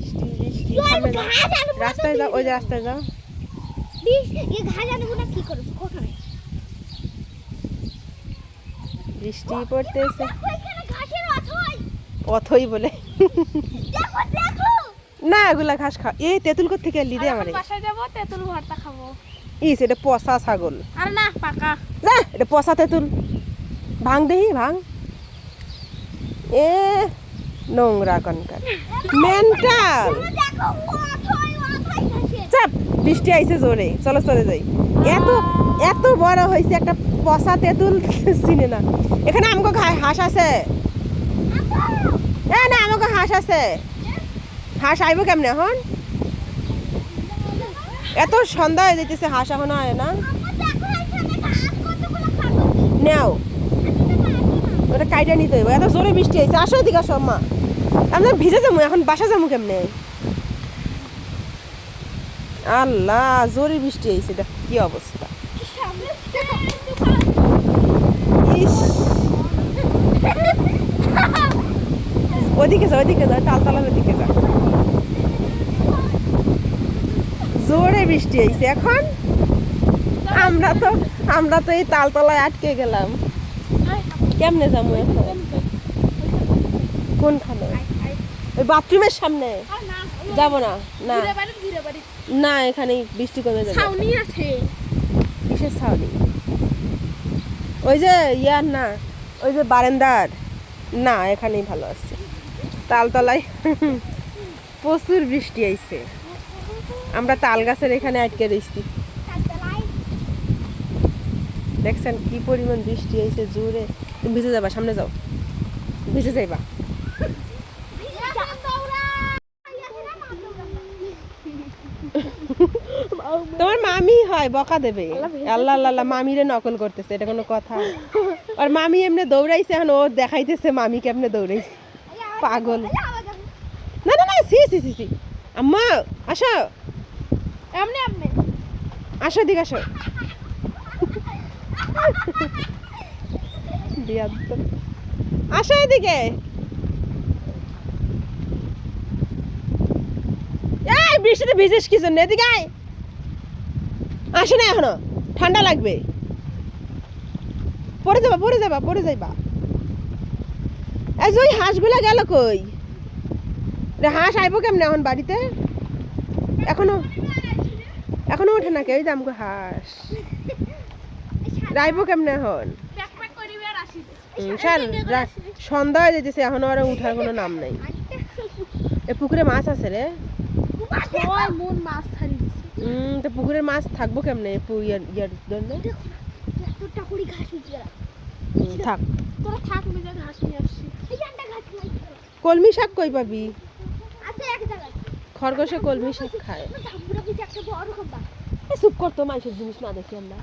বৃষ্টি বৃষ্টি রাস্তায় যাও, ওই যে রাস্তায় যাও। বৃষ্টি পড়তেছে, অথই বলে না এগুলা ঘাস খা। এই তেঁতুল কোথা থেকে এলি রে আমারে? বাসায় যাব, তেঁতুল ভর্তা খাবো। ইস এটা পচা ছাগল। আর না পাকা, যা এটা পচা তেঁতুল। ভাঙ দেহি ভাঙ। এ নোংরা কনকার মেন্টাল। চাপ বৃষ্টি আইছে জোরে, চলো চলে যাই। এত এত বড় হয়েছে একটা পচা তেঁতুল চিনে না। এখানে আমাকে হাঁস আছে। না আমাকে হাঁস আছে। হাঁস আইব কেমনে এখন? এত সন্ধ্যা হয়ে যেতেছে, হাঁস এখন আয় না। নেও ওটা কাইটা নিতে হইব। এত জোরে বৃষ্টি হয়েছে। আসো এদিকে আসো মা। আমরা ভিজে যাবো এখন, বাসা যাবো কেমনে? আল্লাহ জোরে বৃষ্টি হয়েছে, দেখ কি অবস্থা। ইস ওদিকে যা, ওদিকে যা, তালতলার ওদিকে যা। জোরে বৃষ্টি হয়েছে এখন। আমরা তো এই তালতলায় আটকে গেলাম। কেমনে যাবো এখন? কোনখানে? ওই বাথরুমের সামনে যাব না। না না এখানে বৃষ্টি কমে যাবে। ছাউনি আছে। কিসের ছাউনি? ওই যে ইয়ার না, ওই যে বারান্দার না, এখানেই ভালো আছে। তালতলায় প্রচুর বৃষ্টি আইছে। আমরা তাল গাছের এখানে আটকে রয়েছি। দেখছেন কি পরিমাণ বৃষ্টি আইছে জোরে। তুমি ভিজে যাবা, সামনে যাও, ভিজে যাইবা। তোমার মামি হয়, বকা দেবে। আল্লাহ আল্লাহ মামিরে নকল করতেছে, এটা কোনো কথা? আর মামি এমনি দৌড়াইছে, এখন ও দেখাইতেছে মামি কেমনে দৌড়াইছে। পাগল। না না না সি সি সি সি আম্মা আসো, এমনি এমনি আসো এদিকে আসো। আসো এদিকে। এই বৃষ্টিতে ভিজিস কি জন্য? এদিকে আয়। আসে না এখনো, ঠান্ডা লাগবে। পড়ে যাবা পড়ে যাবা পড়ে যাইবা। এই যে ওই হাঁসগুলা গেল কই? হাঁস আইবো কেমনে এখন বাড়িতে? এখনো এখনো ওঠে না কে? ওই যে আমাকে হাঁস রাইবো কেমনে এখন? সন্ধ্যা হয়ে যেতেছে, এখনো আর উঠার কোনো নাম নাই। এ পুকুরে মাছ আছে রে। তো পুকুরের মাছ থাকবো কেমনে? ইয়ার জন্য থাক। কলমি শাক কই পাবি? খরগোশে কলমি শাক খায়। চুপ করতো, মানুষের জিনিস না দেখি আমরা।